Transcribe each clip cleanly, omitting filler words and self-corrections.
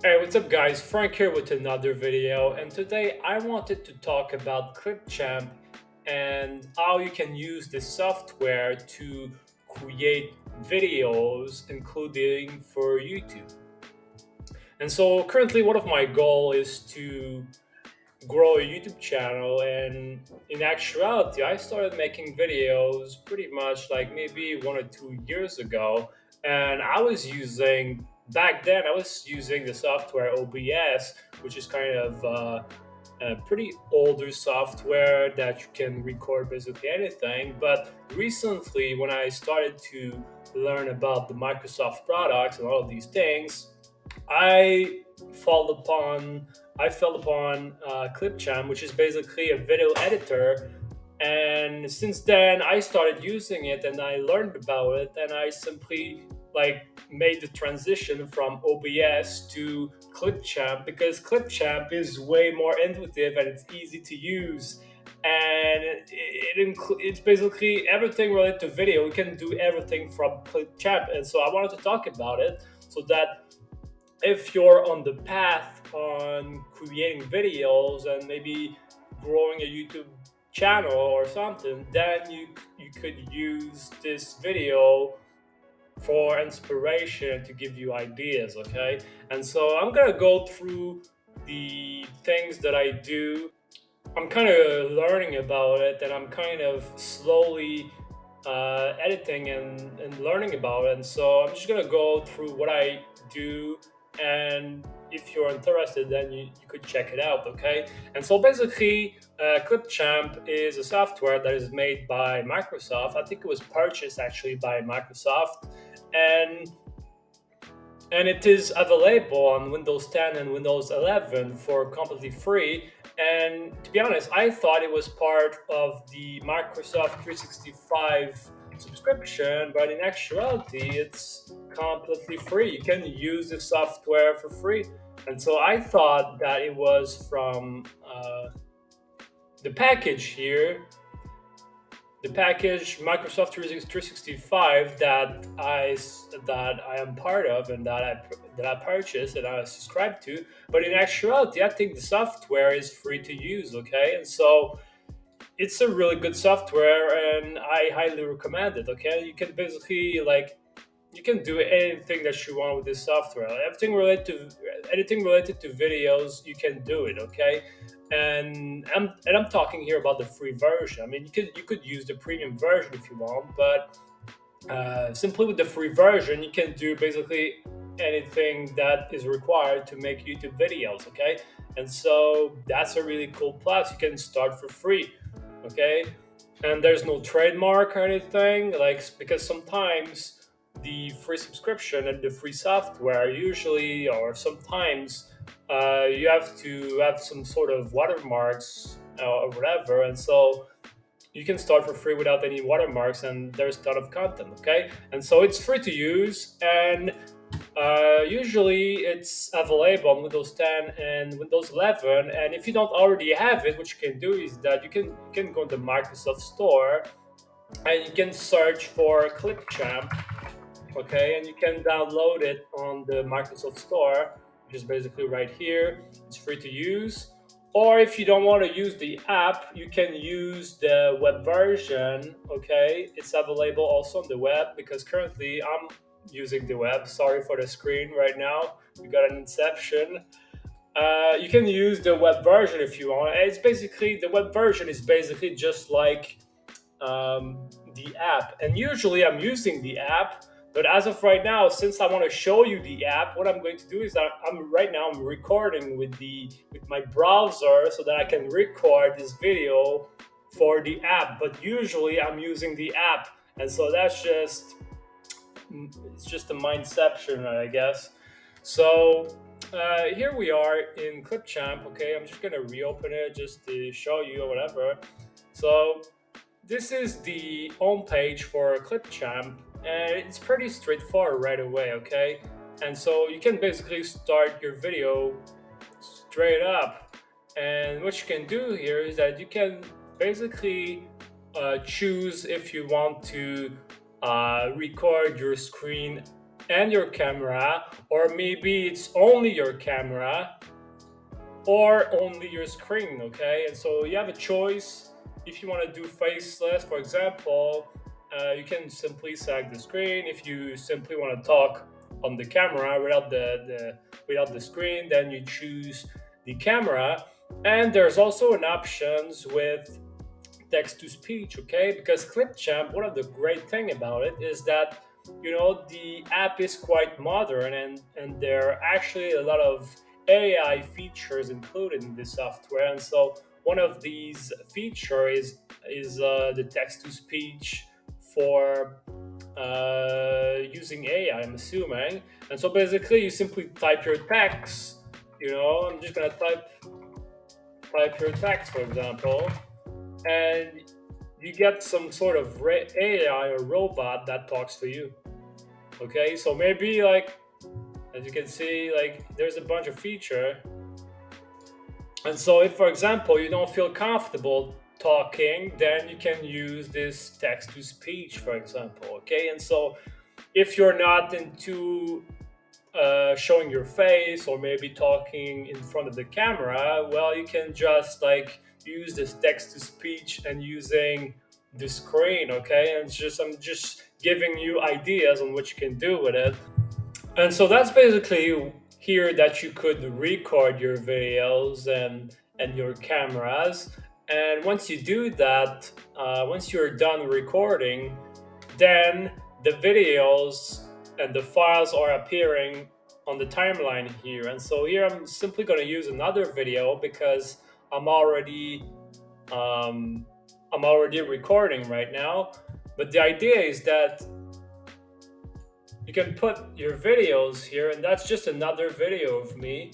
Hey, what's up guys? Frank here with another video, and today I wanted to talk about Clipchamp and how you can use this software to create videos, including for YouTube. And so currently one of my goal is to grow a YouTube channel, and in actuality I started making videos pretty much like maybe 1 or 2 years ago, and back then I was using the software OBS, which is kind of a pretty older software that you can record basically anything. But recently when I started to learn about the Microsoft products and all of these things, I fall upon I fell upon Clipchamp, which is basically a video editor. And since then, I started using it, and I learned about it, and I simply like made the transition from OBS to Clipchamp because Clipchamp is way more intuitive and it's easy to use. And it's basically everything related to video. We can do everything from Clipchamp, and so I wanted to talk about it so that if you're on the path on creating videos and maybe growing a YouTube channel or something, then you could use this video for inspiration to give you ideas, okay? And so I'm gonna go through the things that I do. I'm kind of learning about it, and I'm kind of slowly editing and learning about it. And so I'm just gonna go through what I do, and if you're interested, then you could check it out, okay? And so basically, Clipchamp is a software that is made by Microsoft. I think it was purchased actually by Microsoft, and it is available on Windows 10 and Windows 11 for completely free. And to be honest, I thought it was part of the Microsoft 365 subscription, but in actuality, it's completely free. You can use the software for free. And so I thought that it was from the package here, the package Microsoft 365 that I am part of and that I purchased and I subscribe to. But in actuality, I think the software is free to use. Okay, and so it's a really good software, and I highly recommend it. Okay, you can basically you can do anything that you want with this software. Anything related to videos, you can do it. Okay, and I'm talking here about the free version. I mean, you could use the premium version if you want, but simply with the free version, you can do basically anything that is required to make YouTube videos. Okay, and so that's a really cool plus. You can start for free. Okay, and there's no trademark or anything because sometimes the free subscription and the free software usually or sometimes you have to have some sort of watermarks or whatever, and so you can start for free without any watermarks, and there's a ton of content. Okay, and so it's free to use, and usually it's available on Windows 10 and Windows 11. And if you don't already have it, what you can do is that you can go to the Microsoft Store and you can search for Clipchamp, okay, and you can download it on the Microsoft Store, which is basically right here. It's free to use. Or if you don't want to use the app, you can use the web version. Okay, it's available also on the web because currently I'm using the web. Sorry for the screen right now. We got an inception. You can use the web version if you want. It's basically the web version is basically just like the app, and usually I'm using the app. But as of right now, since I want to show you the app, what I'm going to do is that I'm recording with my browser so that I can record this video for the app. But usually I'm using the app, and so it's just a mindception, I guess. So here we are in Clipchamp. Okay, I'm just gonna reopen it just to show you or whatever. So this is the home page for Clipchamp, and it's pretty straightforward right away. Okay, and so you can basically start your video straight up. And what you can do here is that you can basically choose if you want to record your screen and your camera, or maybe it's only your camera or only your screen, okay? And so you have a choice. If you want to do faceless, for example, you can simply select the screen. If you simply want to talk on the camera without without the screen, then you choose the camera. And there's also an options with text to speech, okay? Because Clipchamp, one of the great thing about it is that the app is quite modern, and there are actually a lot of AI features included in the software. And so one of these features is the text to speech for using AI, I'm assuming. And so basically, you simply type your text. I'm just gonna type your text, for example, and you get some sort of AI or robot that talks to you. Okay, so maybe like as you can see, like there's a bunch of feature, and so if, for example, you don't feel comfortable talking, then you can use this text to speech, for example. Okay, and so if you're not into showing your face or maybe talking in front of the camera, well, you can just like use this text to speech and using the screen, okay? And I'm just giving you ideas on what you can do with it. And so that's basically here that you could record your videos and your cameras. And once you do that, once you're done recording, then the videos and the files are appearing on the timeline here. And so here I'm simply going to use another video because I'm already um, I'm already recording right now. But the idea is that you can put your videos here, and that's just another video of me.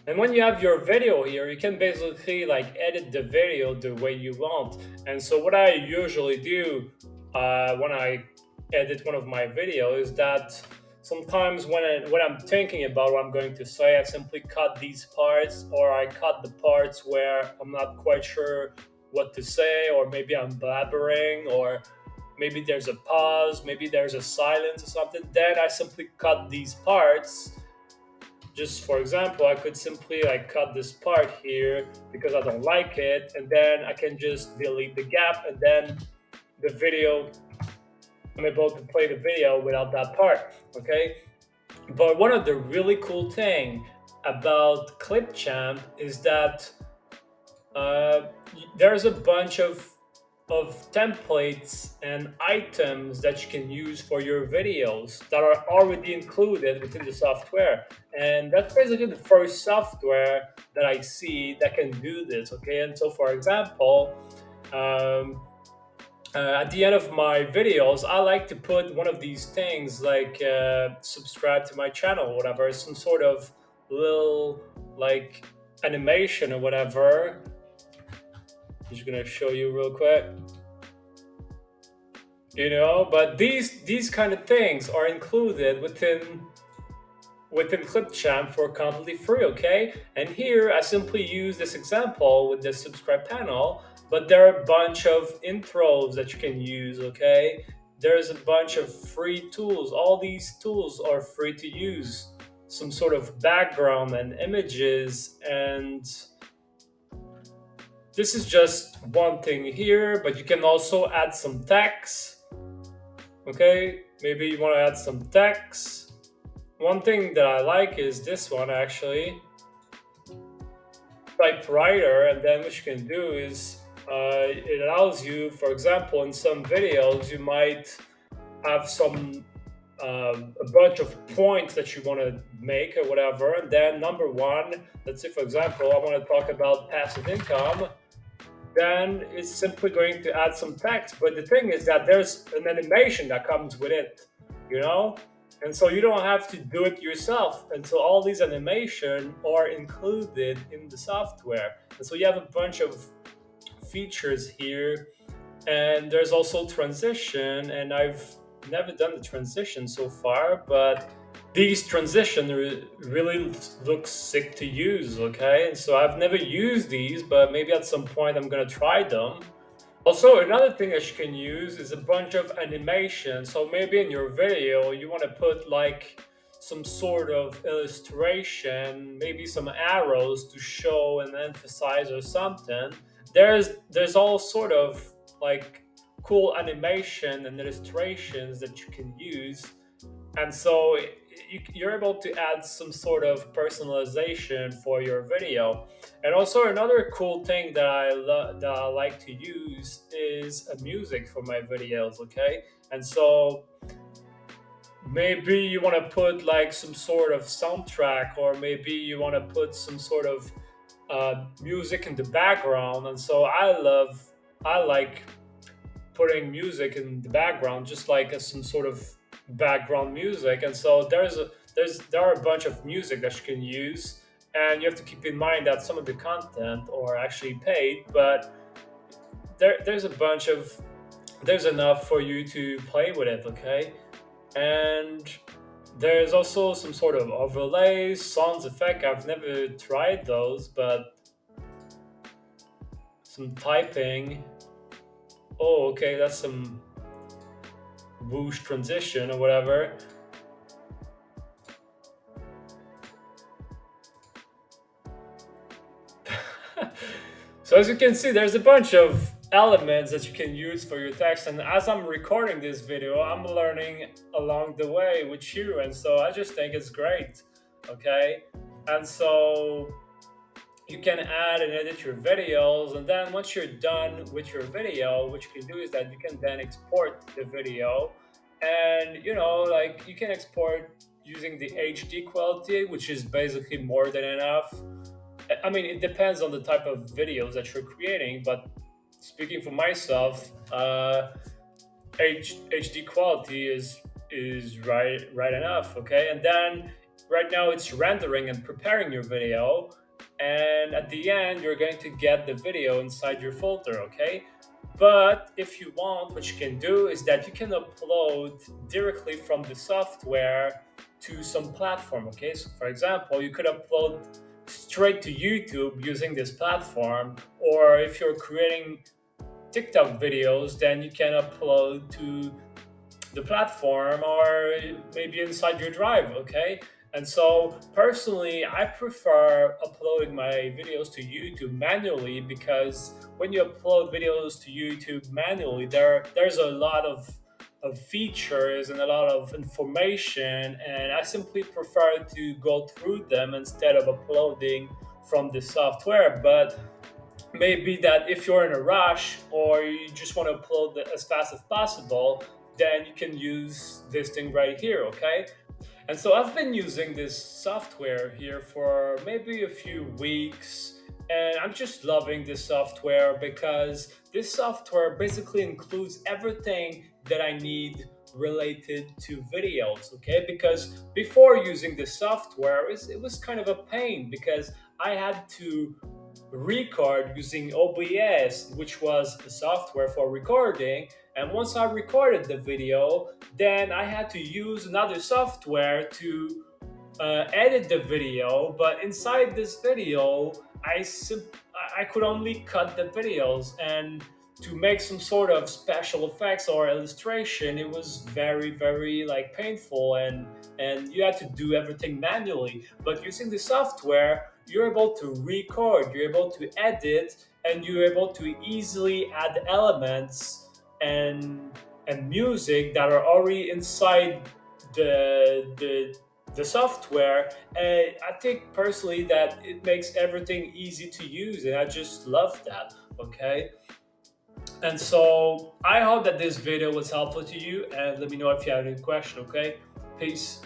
And when you have your video here, you can basically like edit the video the way you want. And so what I usually do when I edit one of my videos is that sometimes when I'm thinking about what I'm going to say, I simply cut these parts, or I cut the parts where I'm not quite sure what to say, or maybe I'm blabbering, or maybe there's a pause, maybe there's a silence or something. Then I simply cut these parts. Just for example, I could simply like cut this part here because I don't like it, and then I can just delete the gap, and then the video, I'm able to play the video without that part. Okay. But one of the really cool thing about Clipchamp is that uh, there's a bunch of templates and items that you can use for your videos that are already included within the software. And that's basically the first software that I see that can do this. Okay. And so, for example, um, at the end of my videos, I like to put one of these things like subscribe to my channel or whatever, some sort of little like animation or whatever. I'm just gonna show you real quick. But these kind of things are included within Clipchamp for completely free, okay? And here I simply use this example with the subscribe panel, but there are a bunch of intros that you can use, okay? There's a bunch of free tools. All these tools are free to use. Some sort of background and images, and this is just one thing here, but you can also add some text. Okay, maybe you want to add some text. One thing that I like is this one actually, typewriter, and then what you can do is it allows you, for example, in some videos, you might have a bunch of points that you want to make or whatever, and then number one, let's say, for example, I want to talk about passive income. Then it's simply going to add some text. But the thing is that there's an animation that comes with it, you know? And so you don't have to do it yourself. And so all these animation are included in the software. And so you have a bunch of features here. And there's also transition. And I've never done the transition so far, but these transition really look sick to use, okay? And so I've never used these, but maybe at some point I'm gonna try them. Also, another thing that you can use is a bunch of animation. So maybe in your video, you want to put like some sort of illustration, maybe some arrows to show and emphasize or something. There's all sort of like cool animation and illustrations that you can use, and so you're able to add some sort of personalization for your video. And also another cool thing that that I like to use is music for my videos. Okay, and so maybe you want to put like some sort of soundtrack, or maybe you want to put some sort of music in the background. And so I like putting music in the background, just like as some sort of background music. And so there are a bunch of music that you can use, and you have to keep in mind that some of the content are actually paid, but there's a bunch of there's enough for you to play with it. Okay, and there's also some sort of overlays, sounds effect. I've never tried those, but some typing. Oh, okay, that's some whoosh transition or whatever. So as you can see, there's a bunch of elements that you can use for your text. And as I'm recording this video, I'm learning along the way with you. And so I just think it's great. Okay. And so you can add and edit your videos. And then once you're done with your video, what you can do is that you can then export the video. And like you can export using the HD quality, which is basically more than enough. I mean, it depends on the type of videos that you're creating, but speaking for myself, HD quality is right enough. Okay, and then right now it's rendering and preparing your video, and at the end you're going to get the video inside your folder. Okay, but if you want, what you can do is that you can upload directly from the software to some platform. Okay, so for example, you could upload straight to YouTube using this platform, or if you're creating TikTok videos, then you can upload to the platform or maybe inside your drive. Okay, and so personally I prefer uploading my videos to YouTube manually, because when you upload videos to YouTube manually, there's a lot of features and a lot of information, and I simply prefer to go through them instead of uploading from the software. But maybe that if you're in a rush or you just want to upload it as fast as possible, then you can use this thing right here. Okay, and so I've been using this software here for maybe a few weeks, and I'm just loving this software because this software basically includes everything that I need related to videos. Okay, because before using this software, it was kind of a pain, because I had to record using OBS, which was the software for recording. And once I recorded the video, then I had to use another software to edit the video. But inside this video, I could only cut the videos, and to make some sort of special effects or illustration, it was very like painful, and you had to do everything manually. But using the software, you're able to record, you're able to edit, and you're able to easily add elements and music that are already inside the software. And I think personally that it makes everything easy to use, and I just love that. Okay, and so I hope that this video was helpful to you, and let me know if you have any question. Okay, peace.